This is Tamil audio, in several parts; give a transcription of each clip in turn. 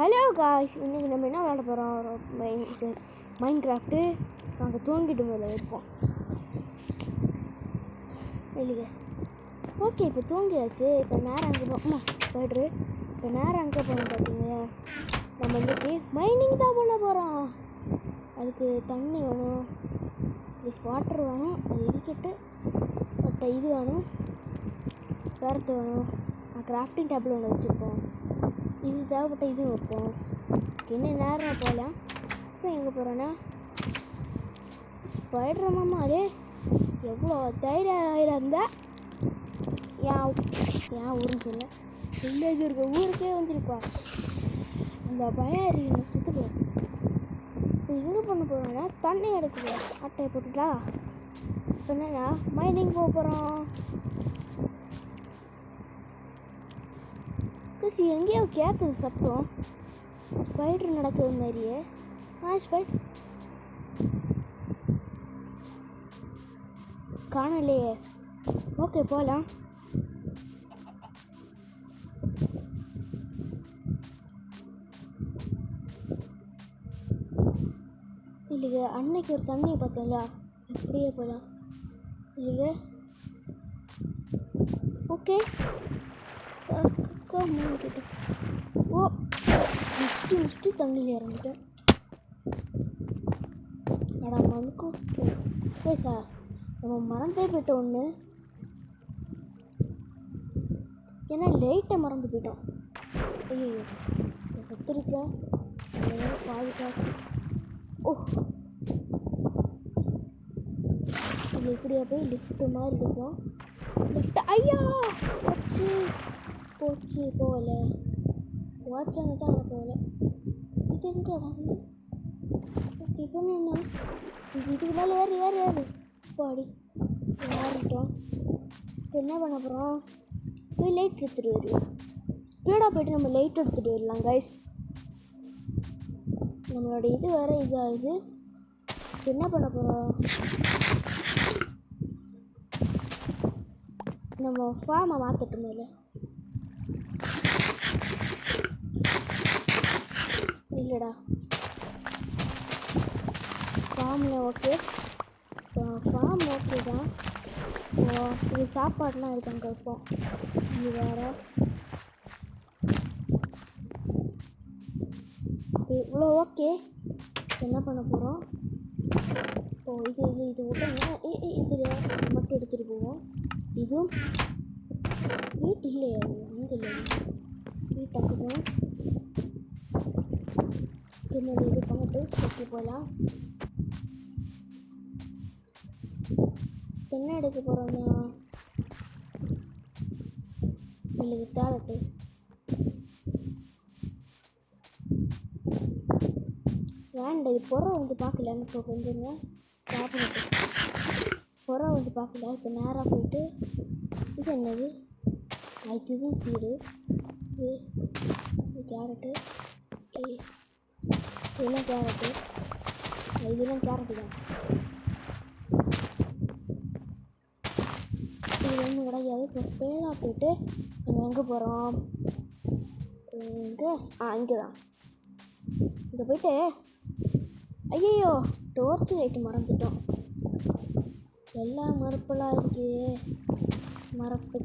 ஹலோ காய்ஸ், இன்றைக்கி நம்ம என்ன விளாட போகிறோம்? Mind craft. நாங்கள் தூங்கிட்டு மேலே இருப்போம் இல்லைங்க. ஓகே, இப்போ தூங்கியாச்சு. இப்போ நேரம் அங்கே போகணும் போய்ட்ரு. இப்போ நேரம் அங்கே போகணும் பார்த்தீங்க. நம்ம இன்றைக்கி மைனிங் தான் பண்ண போகிறோம். அதுக்கு தண்ணி வேணும், ப்ளஸ் வாட்டர் வேணும், அது எரிக்கிட்டு மற்ற இது வேணும், வேறு வேணும். கிராஃப்டிங் டேபிள் ஒன்று வச்சுருப்போம். இது தேவைப்பட்ட இது வைப்போம். என்ன நேரம் போகலாம். இப்போ எங்கே போகிறோன்னா ஸ்பைடர் மாமாலே எவ்வளோ தைரியம் இருந்தால் ஏன் ஊருன்னு சொல்ல வில்லேஜ் இருக்க ஊருக்கே வந்துருப்பா. அந்த பயம் அறியணும் சுற்று போகிறோம். இப்போ எங்கே பண்ண போகிறோன்னா தண்ணி எடுக்குது. அட்டையை போட்டுட்டா இப்போ என்னன்னா மைனிங் போக போகிறோம். எங்கேயோ கேட்குது சத்தம், ஸ்பைடர் நடக்குது மாதிரியே. ஸ்பைடர் காணலையே. ஓகே, போகலாம். இல்லைங்க, அன்னைக்கு ஒரு தண்ணியை பார்த்தோம்ல, அப்படியே போகலாம் இல்லைங்க. ஓகே, கிட்ட ஓ முஷ்டி தண்ணியில் இறங்கிட்டேன். அடா மனுக்கும் சார், நம்ம மறந்தே போயிட்டோம் ஒன்று. ஏன்னா லைட்டை மறந்து போயிட்டோம். ஐயோ, செத்துருப்பேன். பாதி காசு. ஓ, இது இப்படியா போய் லிஃப்ட்டு மாதிரி இருக்கும். லிஃப்ட்டு ஐயா போச்சு போகல. போச்சாங்க போகல. இது எங்கே வந்து ஓகே. இப்போ என்ன இதுக்கு மேலே ஏறு பாடி ஏறிட்டோம். இப்போ என்ன பண்ண போகிறோம்? போய் லைட் எடுத்துகிட்டு வருவோம். ஸ்பீடாக போய்ட்டு நம்ம லைட் எடுத்துகிட்டு வரலாம் கைஸ். நம்மளோட இது வேறு இதாகுது. இப்போ என்ன பண்ண போகிறோம்? நம்ம ஃபார்மை மாற்றட்டும் மேலே. இல்லைடா, ஃபார்மில் ஓகே. ஃபார்ம் ஓகே தான். இது சாப்பாடுலாம் இருக்காங்க. இப்போ இது வேறு இவ்வளோ ஓகே. என்ன பண்ண போகிறோம்? இது விட்டோம்னா இதில் மட்டும் எடுத்துகிட்டு போவோம். இதுவும் வீட்டு இல்லையா? அங்கே இல்லை, வீட்டுக்கு போவோம். என்னோட இது பண்ணிட்டு சுற்றி போகலாம். என்ன எடுக்க போகிறோன்னா இல்லை தேடட்டு. வேண்டாம், இது புறம் வந்து பார்க்கலான்னு. இப்போ கொஞ்சங்க சாப்பிட்டு புறம் வந்து பார்க்கல. இப்போ நேராக போயிட்டு இது என்னது? இதுதான் சீடு. இது கேரட்டு. ஓகே, இதெல்லாம் கேரட்டு. இதெல்லாம் கேரட்டு தான். இது ஒன்றும் கிடையாது. இப்போ ஸ்பேடாக போய்ட்டு நம்ம எங்கே போகிறோம்? இங்கே தான். இங்கே போய்ட்டு ஐயோ டோர்ச்சு லைட்டு மறந்துட்டோம். எல்லாம் மறுப்பெல்லாம் இருக்கு. மறப்பு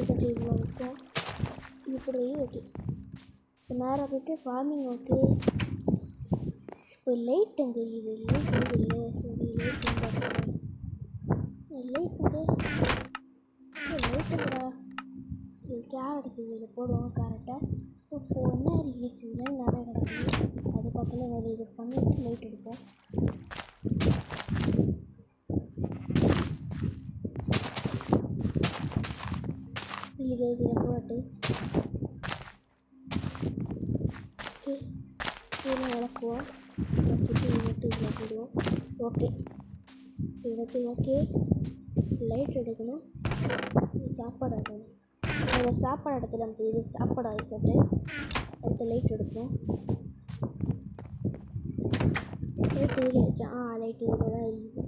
இது இவ்வளோ இருக்கும். இப்படி ஓகே. இப்போ நேராக போய்ட்டு ஃபார்மிங் ஓகே. இப்போ லைட் எங்கே? இது லைட் எங்கே? இல்லை சாரி, லைட் எங்கே? லைட் எங்கே? லைட் எங்கடா? இது கேரட் இதில் போடுவோம். கேரட்டை இப்போ என்ன ரிலீஸ் இதுலாம் நிறைய கிடக்குது. அது பக்கத்தில் வேறு இது பண்ணிவிட்டு லைட் எடுப்போம். இல்லை இதில் போட்டு ஓகே. இதெல்லாம் விளக்குவோம். விளக்கிட்டு இது மட்டும் இதில் போடுவோம். ஓகே, இதுக்கு ஓகே. லைட் எடுக்கணும். இது சாப்பாடு எடுக்கணும். அந்த சாப்பாடு இடத்துல வந்து இது சாப்பாடு ஆகிப்போட்டு அடுத்த லைட் எடுப்போம். லைட் இதில் வச்சா லைட் இதில் தான் எரியுது.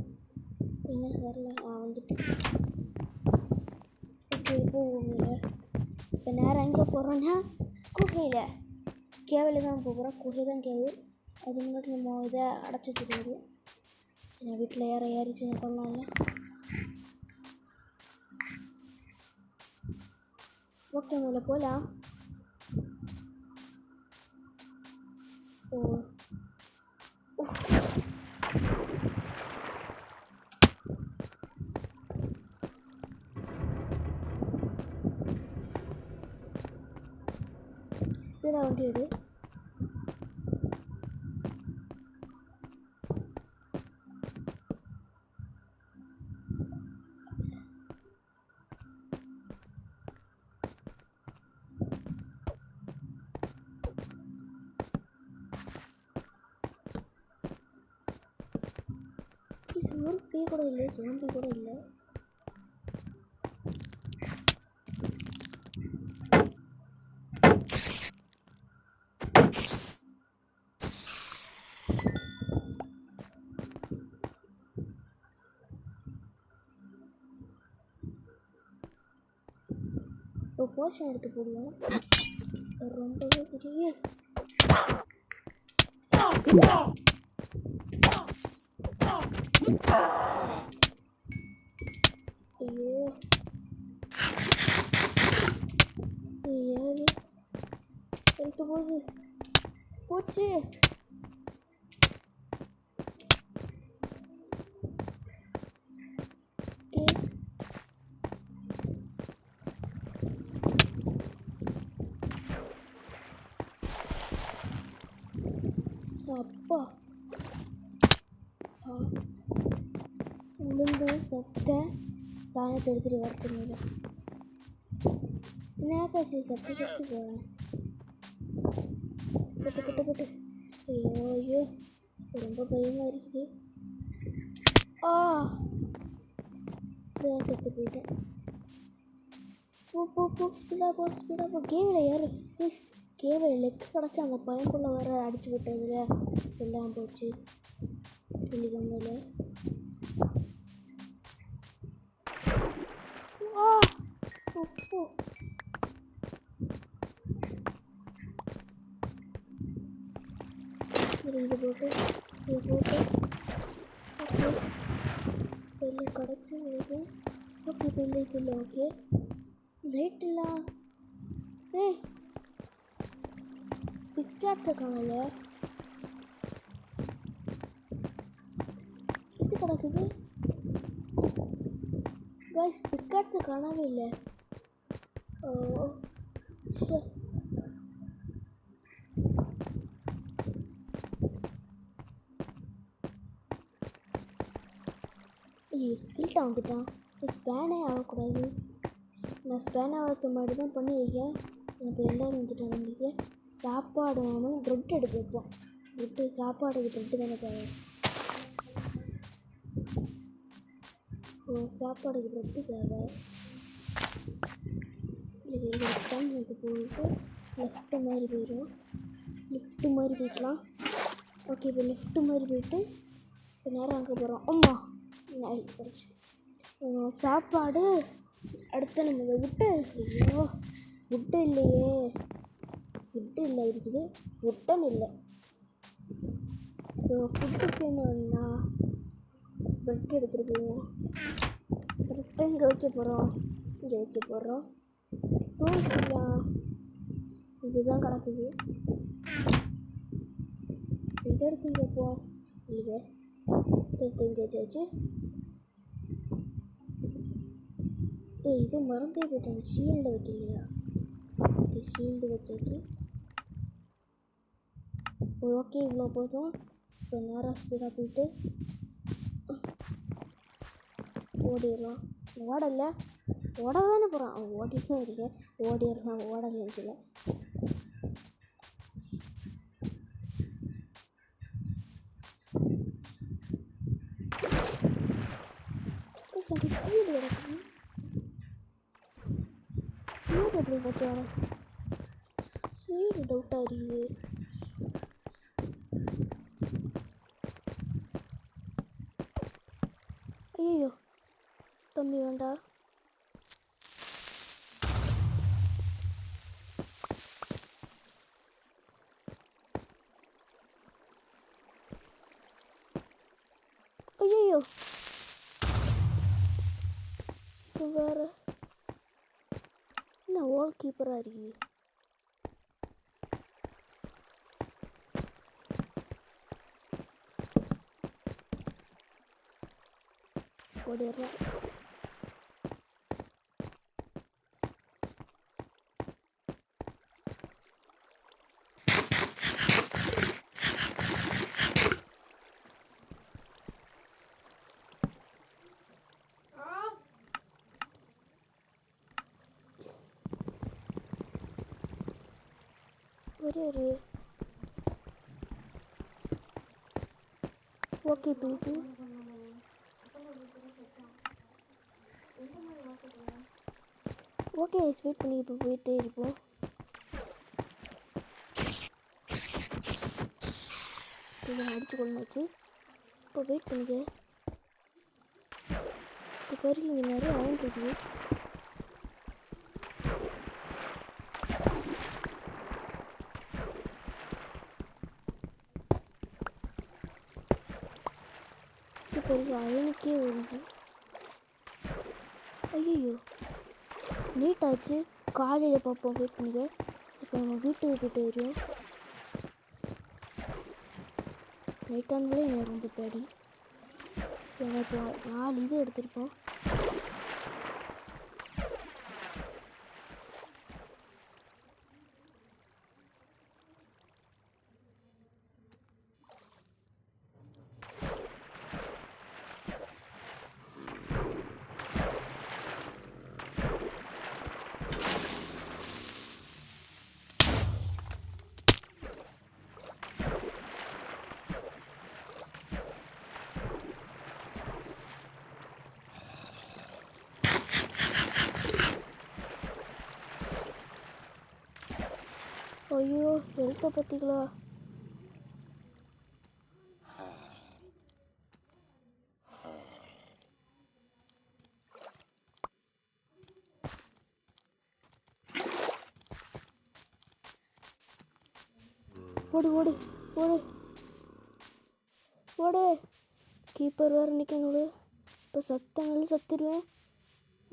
என்ன வரல? வந்துட்டு ஓகே. போகல. இப்போ நேரம் எங்கே போகிறோன்னா குகையில் கேவில் தான் போகிறோம். குகை தான் கேவு. அது முன்னாடி நம்ம இதை அடைச்சி வச்சுருவாரு. என் வீட்டில் ஏறிச்சு பண்ணலாம்ல. ஓகே முதல்ல போகலாம். ஓ ஸ்பீடாக வண்டி எடு. ஒரு பே கூட இல்லை, சோம்பி கூட இல்லை. இப்போ போஷன் எடுத்து போடுவோம். ரொம்பவே பெரிய ஐயோ ஏது எடுத்து போச்சு. அப்பா உளுந்து சத்த சாணத்தை எடுத்துகிட்டு வரட்டுங்க. நேக்காசி சத்து போவேன். போட்டு ஐயோ ஐயோ ரொம்ப பயமாக இருக்குது. செத்து போயிட்டேன். போ ஸ்பீடாக போ. கேவில் ஏறு ப்ளீஸ். கேவில் லெக்கு கிடச்சி அந்த பயனுக்குள்ளே வர அடிச்சு விட்டதுல எல்லாம் போச்சு. புள்ளி கம்மியில் இது போட்டு ஓகே பெரிய கிடச்சி எனக்கு. ஓகே பெரிய இல்லை. ஓகே லைட்டெல்லாம் பிக்காட்ஸை காணல. இது கிடக்குது கைஸ். பிக்காட்ஸை காணவே இல்லை. ஐயோ ஸ்கில்ட்டாக வந்துட்டான். ஸ்பேனே ஆகக்கூடாது. நான் ஸ்பேன் ஆகிறது மாதிரி தான் பண்ணியிருக்கேன். இப்போ எல்லோரும் வந்துட்டேன். வண்டிக்கு சாப்பாடு வேணும். ப்ரெட் எடுத்து வைப்போம். ப்ரெட்டு சாப்பாடுக்கு ப்ரெட்டு தானே தேவை. சாப்பாடுக்கு ப்ரெட்டு தேவை. இது ரிட்டர்ன் எடுத்து போயிட்டு லெஃப்ட்டு மாதிரி போயிடும். லிஃப்ட்டு மாதிரி போய்க்கலாம். ஓகே இப்போ லிஃப்ட்டு மாதிரி போயிட்டு இப்போ நேரம் அங்கே போகிறோம். ஆமாம் நாய் கிடச்சி சாப்பாடு. அடுத்து நம்ம இதை விட்டு ஐயோ விட்டு இல்லையே. ஃபுட்டு இல்லை இருக்குது. உட்டன் இல்லை. இப்போ ஃபுட்டுக்கு என்னன்னா ப்ரெட் எடுத்துகிட்டு போவோம். ப்ரெட்டை இங்கே வைக்க போகிறோம். டூல்ஸ்லாம் இதுதான் கிடக்குது. இதை எடுத்து கேட்போம். இதை எடுத்து இங்கே வச்சாச்சு. இது மறந்தே போயிட்டேன். ஷீல்டு வைக்கலையா? ஓகே ஷீல்டு வச்சாச்சு. ஓகே இவ்வளோ போதும். இப்போ நேராக ஸ்பீடாக போயிட்டு ஓடிடலாம். ஓடலை ஓட தானே போகிறான். அவன் ஓடிட்டு தான் இருக்கேன். ஓடிடுறான். ஓடலைன்னு சொல்ல சீடு கிடக்குது. சீடு எப்படி போச்சா? சீடு டவுட்டாக இருக்குது. ஐயோ தம்பி வேண்டாம். வேறு என்ன வால் கீப்பராக இருக்கு. ஓடிடுறேன். ஒரு ஓகே போயிட்டு ஓகே வெயிட் பண்ணி இப்போ போயிட்டே இருப்போம். இதை அடித்து கொள்ளாச்சு. இப்போ வெயிட் பண்ணிக்க. இப்போ வரைக்கும் இங்கே நிறைய அயன் இருக்குது. இப்போ அயனுக்கே வருது. ஐயோ லேட் ஆச்சு. காலையில் பார்ப்போம். வெயிட் பண்ணிக்க. இப்போ நம்ம வீட்டுக்கு போய்ட்டு வரோம். லேட்டானாலே எனக்கு ரொம்ப பேடி. ஏன்னா இப்போ 4 இது எடுத்திருப்போம். ஐயோ ஹெல்த்தை பார்த்தீங்களா? ஓடு ஓடு ஓடு ஓடு. கீப்பர் வேறு நிற்கணும். இப்போ சத்தனாலும் சத்திடுவேன்.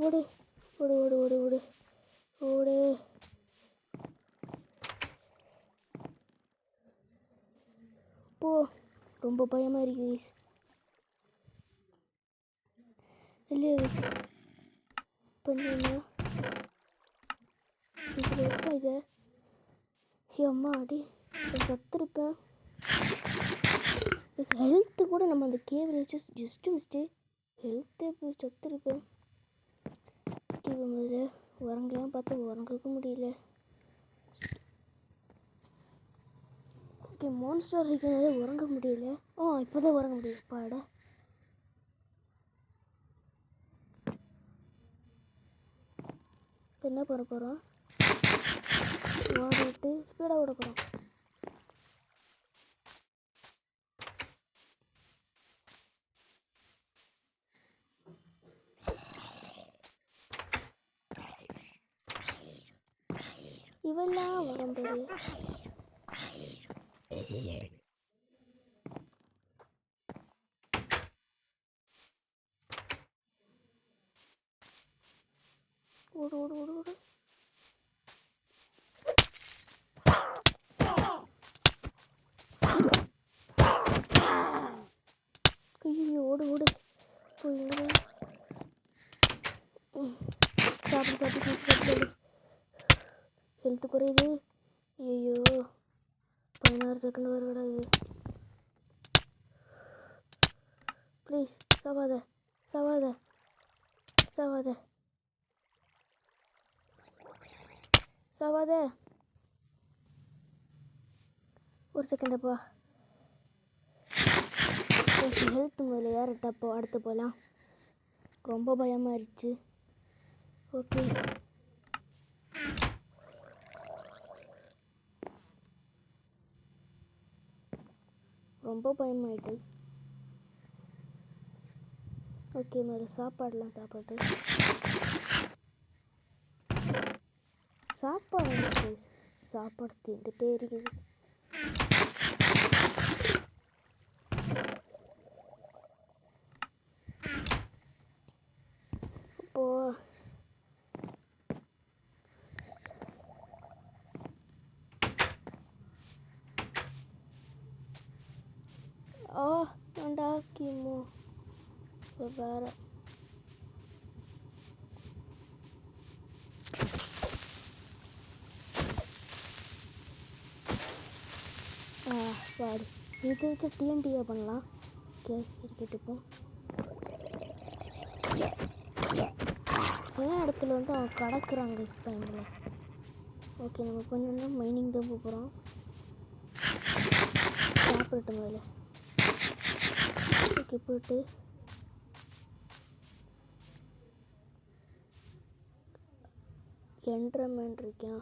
ஓடு ஓடு ஓடு ஓடு ஓடு ஓடு. போ. ரொம்ப பயமாக இருக்குது கைஸ். இல்லையா கைஸ் பண்ணுங்க. இதில் இருக்கா இதை அம்மா அடி சத்துருப்பேன். ஹெல்த்து கூட நம்ம அந்த கேவில் வச்சு ஜஸ்ட்டு மிஸ்டேக் ஹெல்த்தே போய் சத்துருப்பேன். முதல்ல உரங்கெல்லாம் பார்த்து உரங்களுக்கு முடியல. ஓகே மான்ஸ்டர் இருக்கிறனால உறங்க முடியல. இப்போ தான் உறங்க முடியும். பாட என்ன பண்ண போகிறோம்? ஓடிட்டு ஸ்பீடாக ஓட போகிறோம். இவெல்லாம் வரம்பது. ஓடு ஓடு ஓடு ஓடு. ஐயோ ஓடு ஓடு. சாப்பிடு சாப்பிடு சாப்பிடு சாப்பிடு. ஹெல்த்து குறையுது. ஐயோ 16 செகண்ட் வர விடாது. ப்ளீஸ் சாவாத சாவாத சாவாத சாவாத. ஒரு செகண்டப்பா. ஹெல்த் முதல்ல ஏறட்டப்போ அடுத்து போகலாம். ரொம்ப பயமாக இருந்துச்சு. ஓகே ரொம்ப பயமாயிட்டு. ஓகே முதல்ல சாப்பாடுலாம் சாப்பாடு சாப்பாடு தீர்ந்துட்டே இருக்குது. ഉണ്ടാക്കിമോ വേറെ பாடி இது வச்சு டிஎன்டிஏ பண்ணலாம். ஓகே இருக்கட்டும். இப்போ ஏன் இடத்துல வந்து அவன் கடக்குறாங்க ஸ்பைனில். ஓகே நம்ம பண்ணோம்னா மைனிங் தான் போகிறோம். சாப்பிட்டு மேலே ஓகே போய்ட்டு என்ட்ரமேன் இருக்கான்.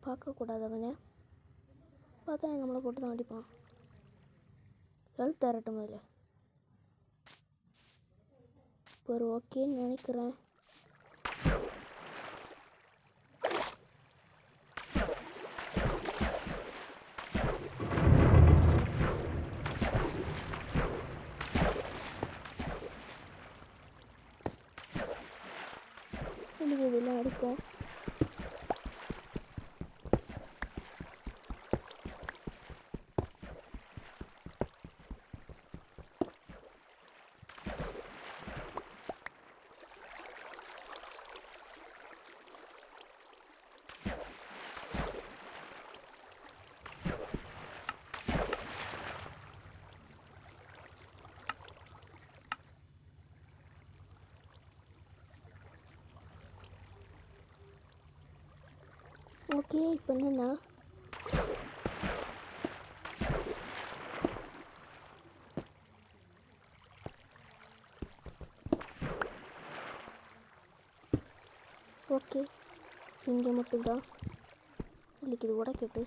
பார்க்கக்கூடாது அவனை. பார்த்தா நம்மளை போட்டு தான் அடிப்பான். ஹெல்த் தரட்டும் மேலே ஒரு ஓகேன்னு நினைக்கிறேன். எனக்கு இதெல்லாம் அடிக்கும். ஓகே இப்போ என்னென்னா ஓகே இங்கே மட்டும்தான் இன்னைக்கு இது உடைக்கட்டு.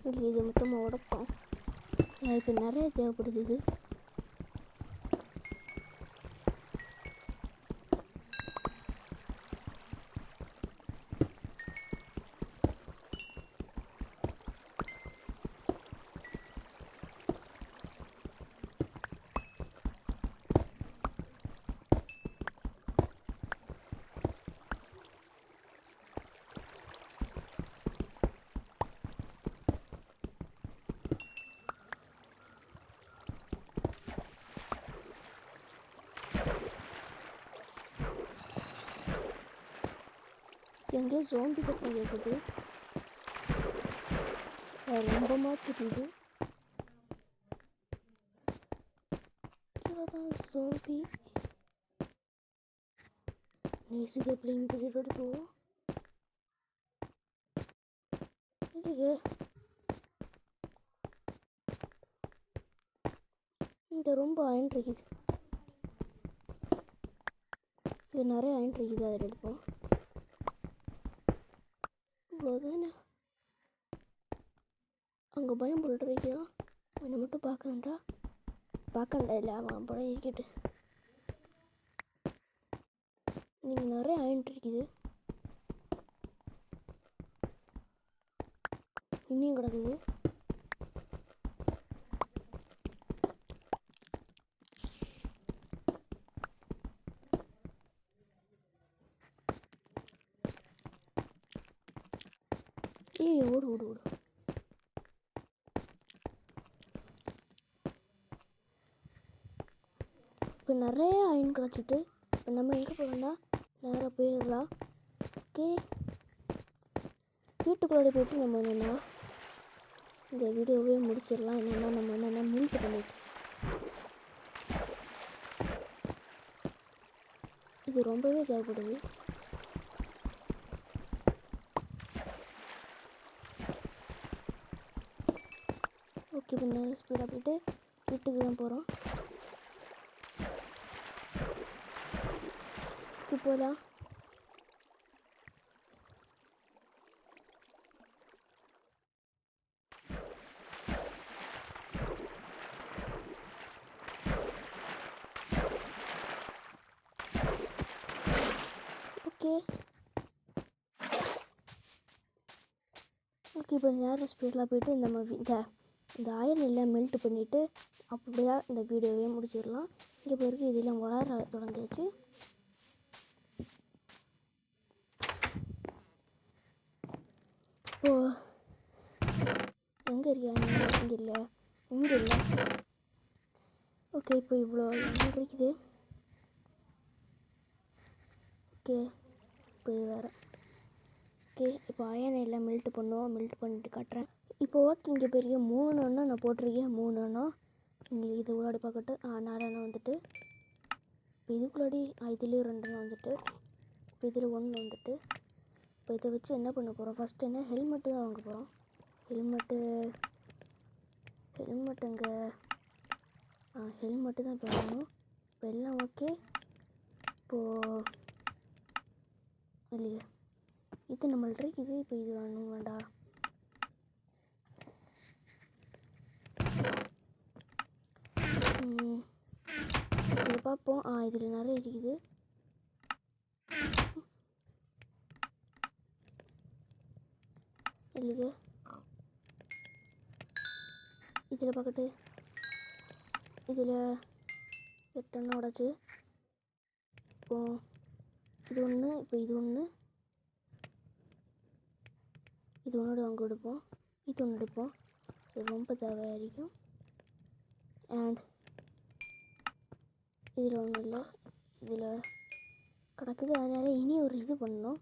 இல்லை இது மொத்தமாக உடைப்போம். இப்போ நிறைய தேவைப்படுது. இது எங்கேயோ ஜோம்பி சத்தம் கேட்குது. ரொம்ப தெரியுது. தான் ஜோம்பி நேசிக்க பிள்ளைங்க கூட்டிகிட்டு போவோம். இல்லையே இங்கே ரொம்ப அயன் இருக்குது. இங்கே நிறைய அயன் இருக்குது. அதில் எடுப்போம். இவ்வளோதானே. அங்கே பயம் போட்டுருக்கியா? அவனை மட்டும் பார்க்கண்டா இல்லை அவன் படம் இருக்கட்டு. நீங்கள் நிறைய அயன் இருக்குது. இன்னும் கிடக்குது. ஓடு ஓடு ஓடு. இப்போ நிறைய அயன் கிடச்சிட்டு இப்போ நம்ம எங்கே போகிறோம்னா நேராக போயிடலாம். ஓகே வீட்டுக்குள்ளே போய்ட்டு நம்ம என்னென்னா இந்த வீடியோவே முடிச்சிடலாம். என்னென்னா நம்ம என்னென்னா மில்க் பண்ணிட்டு இது ரொம்பவே தேவைப்படுது. ஓகே இப்போ நேரம் ஸ்பீடாக போய்ட்டு வீட்டுக்கு தான் போகிறோம். ஓகே போகலாம். ஓகே ஓகே இப்போ நேரம் ஸ்பீடில் போய்ட்டு இந்த ஆயில் எல்லாம் மெல்ட் பண்ணிவிட்டு அப்படியா இந்த வீடியோவே முடிச்சிடலாம். இங்கே பிறகு இதெல்லாம் வளர தொடங்கியாச்சு. இப்போது எங்கே இருக்கியா? இங்கே இல்லை, இங்கே இல்லை. ஓகே, இப்போ இவ்வளோ எண்ணெய் இருக்குது. ஓகே, இப்போ இது வேறு. ஓகே, இப்போ அயனை எல்லாம் மெல்ட் பண்ணுவோம். மெல்ட் பண்ணிட்டு காட்டுறேன். இப்போ ஓகே, இங்கே பெரிய 3 எண்ணம் நான் போட்டிருக்கேன். 3 எண்ணம் இங்கே இது உள்ளாடி பார்க்கட்டு. 4 எண்ணம் வந்துட்டு. இப்போ இதுக்குள்ளாடி இதுலேயும் 2 எண்ணம் வந்துட்டு. இப்போ இதில் 1 வந்துட்டு. இப்போ இதை வச்சு என்ன பண்ண போகிறோம்? ஃபஸ்ட்டு என்ன ஹெல்மெட்டு தான் வாங்க போகிறோம். ஹெல்மெட்டு அங்கே ஹெல்மெட்டு தான் இப்போ வாங்கணும். இப்போ எல்லாம் ஓகே. இப்போது இல்லையா, இது நம்மள்ட்ட இருக்குது. இப்போ இது வேணும் வேண்டாம். இதில் பார்ப்போம். இதில் நிறைய இருக்குது. இல்லைங்க, இதில் பார்க்கட்டு. இதில் 8 எண்ணம் உடச்சி. இப்போ இது ஒன்று, இப்போ இது ஒன்று, இது ஒன்றோட அங்கே எடுப்போம். இது ஒன்று எடுப்போம். இது ரொம்ப தேவையாയിരിக்கும். அண்ட் இதில் ஒன்றும் இல்லை, இதில் கிடக்குது. அதனால் இனி ஒரு இது பண்ணணும்,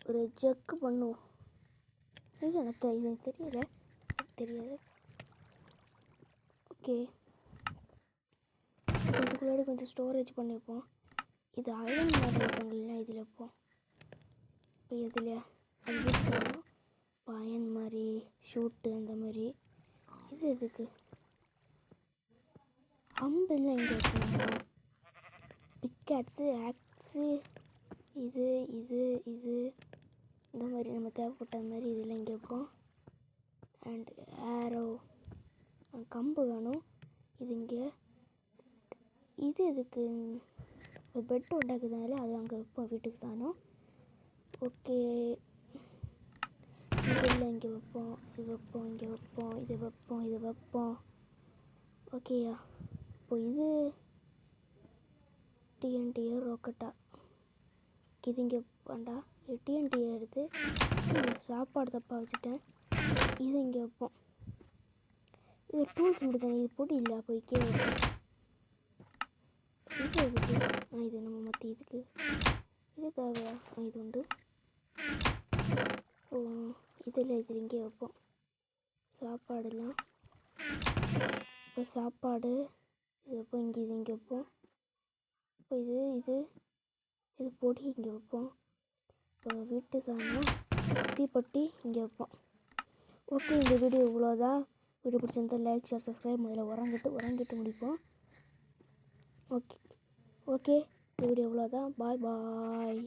ஒரு ஜக்கு பண்ணுவோம். இது எனக்கு இது தெரியாது. ஓகே, இதுக்குள்ளாடி கொஞ்சம் ஸ்டோரேஜ் பண்ணி வைப்போம். இது அயன் மாதிரி வைப்பாங்கல்ல, இதில் வைப்போம். இப்போ இதில் அது வீட்டு சொல்லணும். இப்போ அயன் மாதிரி ஷூட்டு அந்த மாதிரி. இது எதுக்கு அம்பெல்லாம் இங்கே வைக்கணும். பிக்காட்ஸு, ஆக்ஸு, இது இந்த மாதிரி நம்ம தேவைப்பட்ட மாதிரி இதெல்லாம் இங்கே வைப்போம். அண்ட் ஆரோ, கம்பு வேணும். இது இங்கே. இது எதுக்கு? ஒரு பெட்டு உண்டாக்குறதுனால அது அங்கே வைப்போம், வீட்டுக்கு சாணம். ஓகே, இதெல்லாம் இங்கே வைப்போம். இது வைப்போம், இங்கே வைப்போம், இது வைப்போம். ஓகேயா, இப்போ இது டிஎன்டிஏ ராக்கெட்டா? இது இங்கே வேண்டாம். இது டிஎன்டிஏ எடுத்து சாப்பாடு தப்பாக வச்சுட்டேன். இது இங்கே வைப்போம். இது டூல்ஸ் மட்டும் தானே, இது பொடி இல்லை. அப்போ கீழே வைப்போம். இது எதுக்கு? இது நம்ம மற்ற இதுக்கு இது தேவையா? இது உண்டு. இதில் இங்கே வைப்போம் சாப்பாடுலாம். இப்போ சாப்பாடு இது வைப்போம். இங்கே வைப்போம். இப்போ இது பொடி இங்கே வைப்போம். இப்போ வீட்டு சாணம், தீப்பெட்டி இங்கே வைப்போம். ஓகே, இந்த வீடியோ இவ்வளோதான். வீடியோ பிடிச்சிருந்தால் லைக், ஷேர், சப்ஸ்கிரைப் முதல்ல உறங்கிட்டு முடிப்போம். ஓகே, இந்த வீடியோ இவ்வளோதான். பாய்.